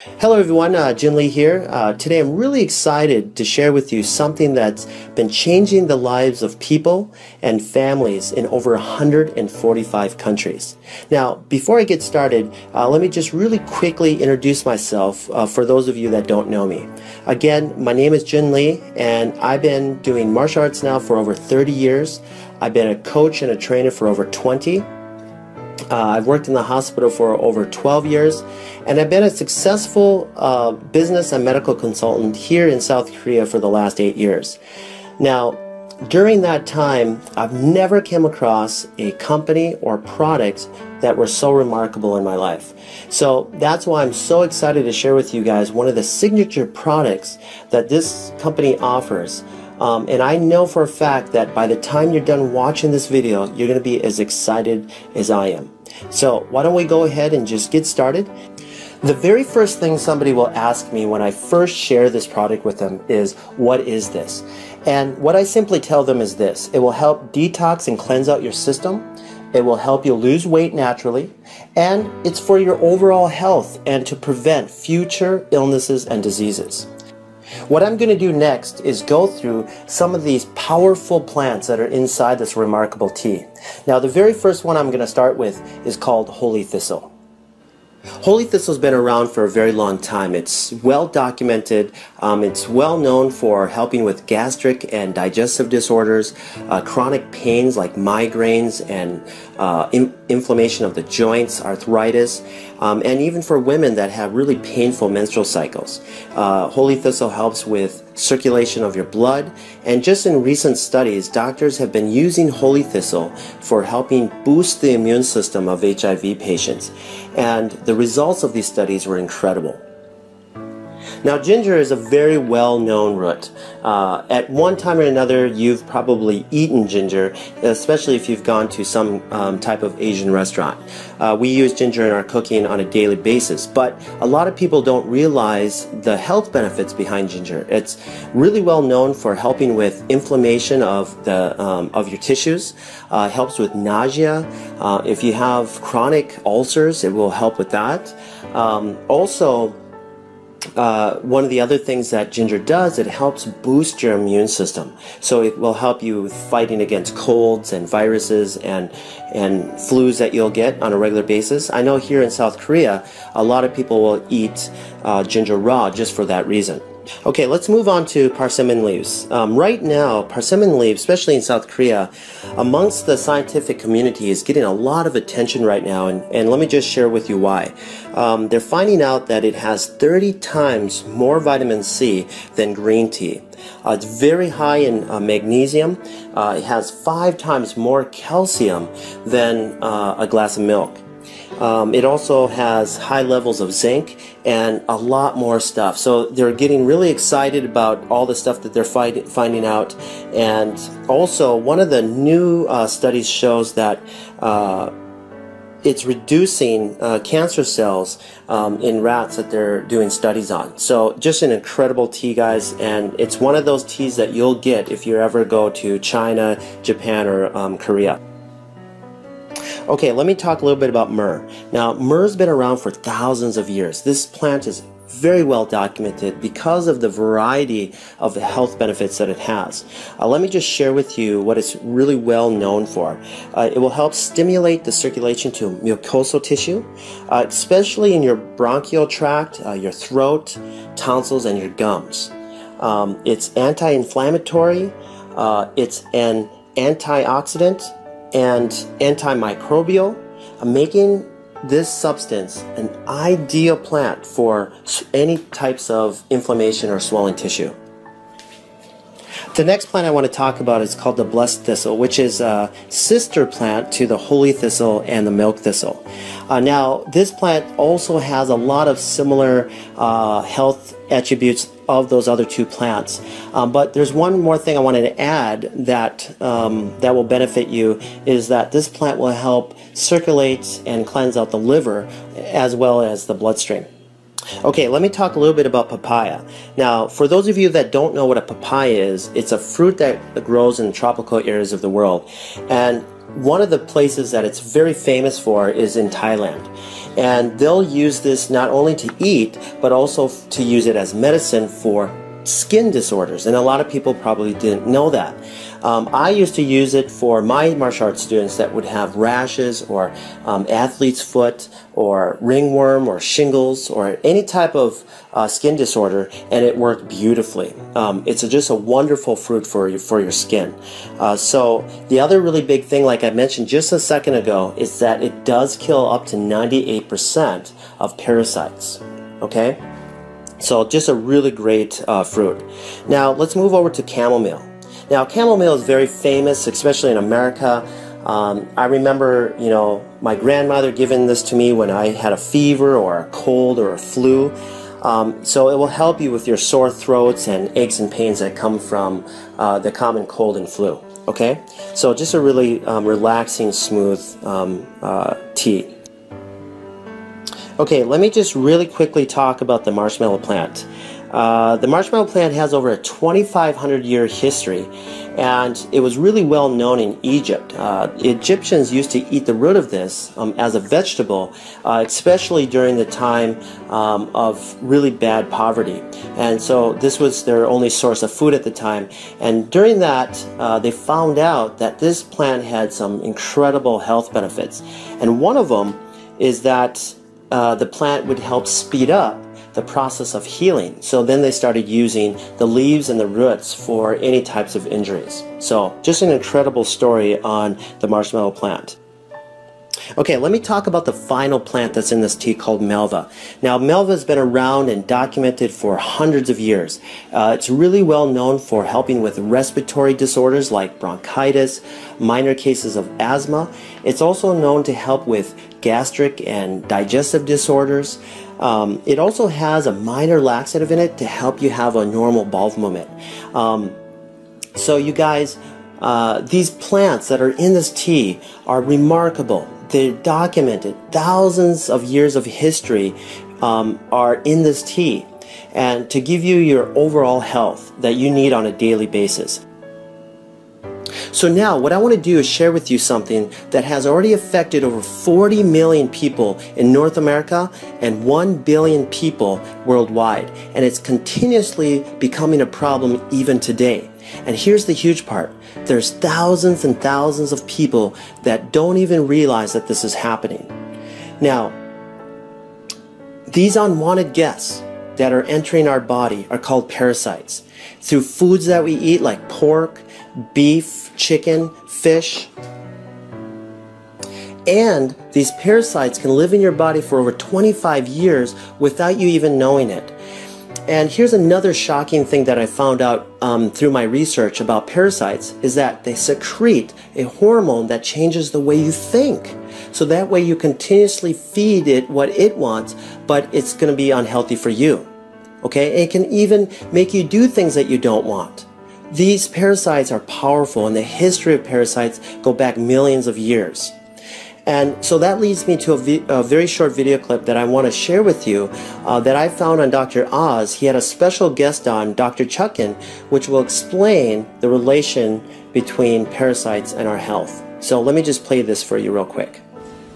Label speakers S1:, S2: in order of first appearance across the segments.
S1: Hello everyone, Jin Lee here. Today I'm really excited to share with you something that's been changing the lives of people and families in over 145 countries. Now, before I get started, let me just really quickly introduce myself for those of you that don't know me. Again, my name is Jin Lee and I've been doing martial arts now for over 30 years. I've been a coach and a trainer for over 20. I've worked in the hospital for over 12 years, and I've been a successful business and medical consultant here in South Korea for the last 8 years. Now, during that time, I've never came across a company or product that were so remarkable in my life. So that's why I'm so excited to share with you guys one of the signature products that this company offers. And I know for a fact that by the time you're done watching this video, you're going to be as excited as I am. So why don't we go ahead and just get started? The very first thing somebody will ask me when I first share this product with them is, what is this? And what I simply tell them is this: it will help detox and cleanse out your system. It will help you lose weight naturally, and it's for your overall health and to prevent future illnesses and diseases. What I'm going to do next is go through some of these powerful plants that are inside this remarkable tea. Now, the very first one I'm going to start with is called holy thistle. Holy thistle has been around for a very long time. It's well documented. It's well known for helping with gastric and digestive disorders, chronic pains like migraines and inflammation of the joints, arthritis, and even for women that have really painful menstrual cycles. Holy thistle helps with circulation of your blood, and just in recent studies, doctors have been using holy thistle for helping boost the immune system of HIV patients, and the results of these studies were incredible. Now, ginger is a very well-known root. At one time or another, you've probably eaten ginger, especially if you've gone to some type of Asian restaurant. We use ginger in our cooking on a daily basis, but a lot of people don't realize the health benefits behind ginger. It's really well known for helping with inflammation of your tissues. Helps with nausea. If you have chronic ulcers, it will help with that. One of the other things that ginger does, it helps boost your immune system. So it will help you with fighting against colds and viruses and flus that you'll get on a regular basis. I know here in South Korea, a lot of people will eat ginger raw just for that reason. Okay, let's move on to persimmon leaves. Right now, persimmon leaves, especially in South Korea, amongst the scientific community is getting a lot of attention right now, and let me just share with you why. They're finding out that it has 30 times more vitamin C than green tea. It's very high in magnesium. It has 5 times more calcium than a glass of milk. It also has high levels of zinc and a lot more stuff. So they're getting really excited about all the stuff that they're finding out. And also, one of the new studies shows that it's reducing cancer cells in rats that they're doing studies on. So just an incredible tea, guys, and it's one of those teas that you'll get if you ever go to China, Japan, or Korea. Okay, let me talk a little bit about myrrh. Now, myrrh's been around for thousands of years. This plant is very well documented because of the variety of the health benefits that it has. Let me just share with you what it's really well known for. It will help stimulate the circulation to mucosal tissue, especially in your bronchial tract, your throat, tonsils, and your gums. It's anti-inflammatory, it's an antioxidant, and antimicrobial, making this substance an ideal plant for any types of inflammation or swelling tissue. The next plant I want to talk about is called the blessed thistle, which is a sister plant to the holy thistle and the milk thistle. Now, this plant also has a lot of similar health attributes of those other two plants, but there's one more thing I wanted to add that that will benefit you, is that this plant will help circulate and cleanse out the liver as well as the bloodstream. Okay, let me talk a little bit about papaya. Now, for those of you that don't know what a papaya is, it's a fruit that grows in tropical areas of the world. And one of the places that it's very famous for is in Thailand. And they'll use this not only to eat, but also to use it as medicine for skin disorders. And a lot of people probably didn't know that. I used to use it for my martial arts students that would have rashes or athlete's foot or ringworm or shingles or any type of skin disorder, and it worked beautifully. It's just a wonderful fruit for your skin. So the other really big thing, like I mentioned just a second ago, is that it does kill up to 98% of parasites. Okay? So just a really great fruit. Now let's move over to chamomile. Now chamomile is very famous, especially in America. I remember, my grandmother giving this to me when I had a fever or a cold or a flu. So it will help you with your sore throats and aches and pains that come from the common cold and flu. Okay? So just a really relaxing, smooth tea. Okay, let me just really quickly talk about the marshmallow plant. The marshmallow plant has over a 2,500-year history, and it was really well known in Egypt. Egyptians used to eat the root of this as a vegetable, especially during the time of really bad poverty. And so this was their only source of food at the time. And during that, they found out that this plant had some incredible health benefits. And one of them is that the plant would help speed up the process of healing. So then they started using the leaves and the roots for any types of injuries. So just an incredible story on the marshmallow plant. Okay, let me talk about the final plant that's in this tea called Melva. Now, Melva has been around and documented for hundreds of years. It's really well known for helping with respiratory disorders like bronchitis, minor cases of asthma. It's also known to help with gastric and digestive disorders. It also has a minor laxative in it to help you have a normal bowel movement. So you guys, these plants that are in this tea are remarkable. They're documented. Thousands of years of history are in this tea, and to give you your overall health that you need on a daily basis. So now what I want to do is share with you something that has already affected over 40 million people in North America and 1 billion people worldwide, and it's continuously becoming a problem even today. And here's the huge part. There's thousands and thousands of people that don't even realize that this is happening. Now, these unwanted guests that are entering our body are called parasites. Through foods that we eat like pork, beef, chicken, fish. And these parasites can live in your body for over 25 years without you even knowing it. And here's another shocking thing that I found out through my research about parasites is that they secrete a hormone that changes the way you think. So that way you continuously feed it what it wants, but it's going to be unhealthy for you. Okay? It can even make you do things that you don't want. These parasites are powerful, and the history of parasites go back millions of years. And so that leads me to a very short video clip that I want to share with you that I found on Dr. Oz. He had a special guest on, Dr. Chuckin, which will explain the relation between parasites and our health. So let me just play this for you real quick.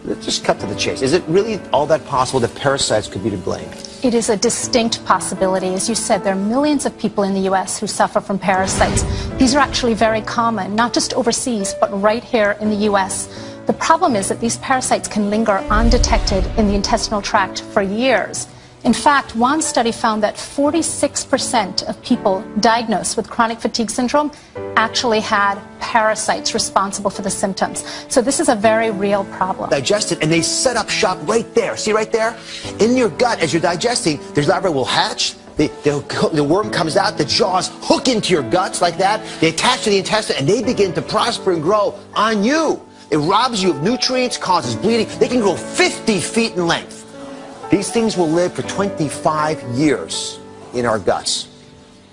S2: Let's just cut to the chase. Is it really all that possible that parasites could be to blame?
S3: It is a distinct possibility. As you said, there are millions of people in the U.S. who suffer from parasites. These are actually very common, not just overseas, but right here in the U.S. The problem is that these parasites can linger undetected in the intestinal tract for years. In fact, one study found that 46% of people diagnosed with chronic fatigue syndrome actually had parasites responsible for the symptoms. So this is a very real problem.
S2: Digest it, and they set up shop right there. See right there? In your gut, as you're digesting, there's larvae will hatch. The worm comes out, the jaws hook into your guts like that. They attach to the intestine, and they begin to prosper and grow on you. It robs you of nutrients, causes bleeding. They can grow 50 feet in length. These things will live for 25 years in our guts.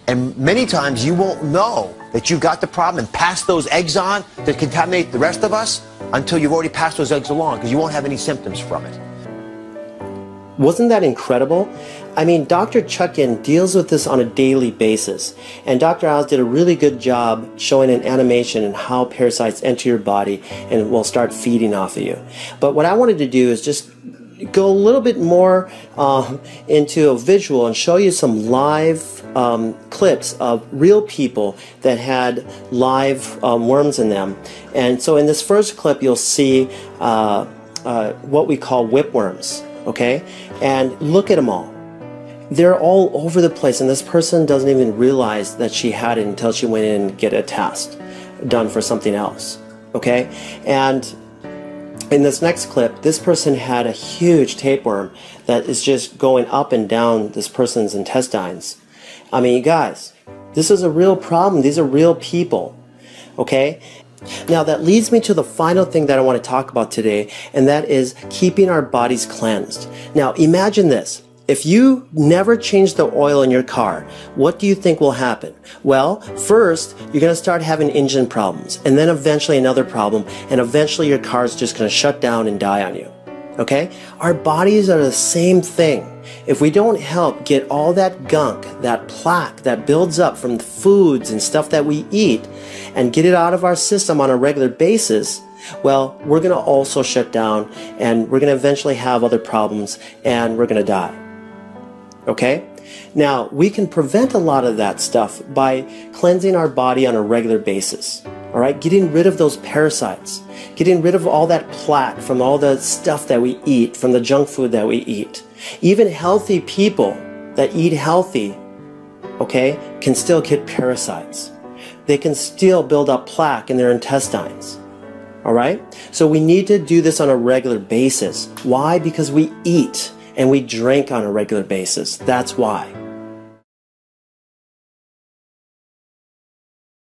S2: And many times you won't know that you got the problem and pass those eggs on to contaminate the rest of us until you've already passed those eggs along, because you won't have any symptoms from it.
S1: Wasn't that incredible? I mean, Dr. Chuckin deals with this on a daily basis, and Dr. Oz did a really good job showing an animation and how parasites enter your body and will start feeding off of you. But what I wanted to do is just go a little bit more into a visual and show you some live clips of real people that had live worms in them. And so in this first clip, you'll see what we call whipworms, okay? And look at them all. They're all over the place, and this person doesn't even realize that she had it until she went in and get a test done for something else, okay? And in this next clip, this person had a huge tapeworm that is just going up and down this person's intestines. I mean, you guys, this is a real problem. These are real people, okay? Now that leads me to the final thing that I want to talk about today, and that is keeping our bodies cleansed. Now imagine this. If you never change the oil in your car, what do you think will happen? Well, first, you're going to start having engine problems, and then eventually another problem, and eventually your car is just going to shut down and die on you. Okay? Our bodies are the same thing. If we don't help get all that gunk, that plaque that builds up from the foods and stuff that we eat, and get it out of our system on a regular basis, well, we're going to also shut down, and we're going to eventually have other problems, and we're going to die. Okay? Now, we can prevent a lot of that stuff by cleansing our body on a regular basis. All right? Getting rid of those parasites. Getting rid of all that plaque from all the stuff that we eat, from the junk food that we eat. Even healthy people that eat healthy, okay, can still get parasites. They can still build up plaque in their intestines. All right? So we need to do this on a regular basis. Why? Because we eat and we drink on a regular basis. That's why.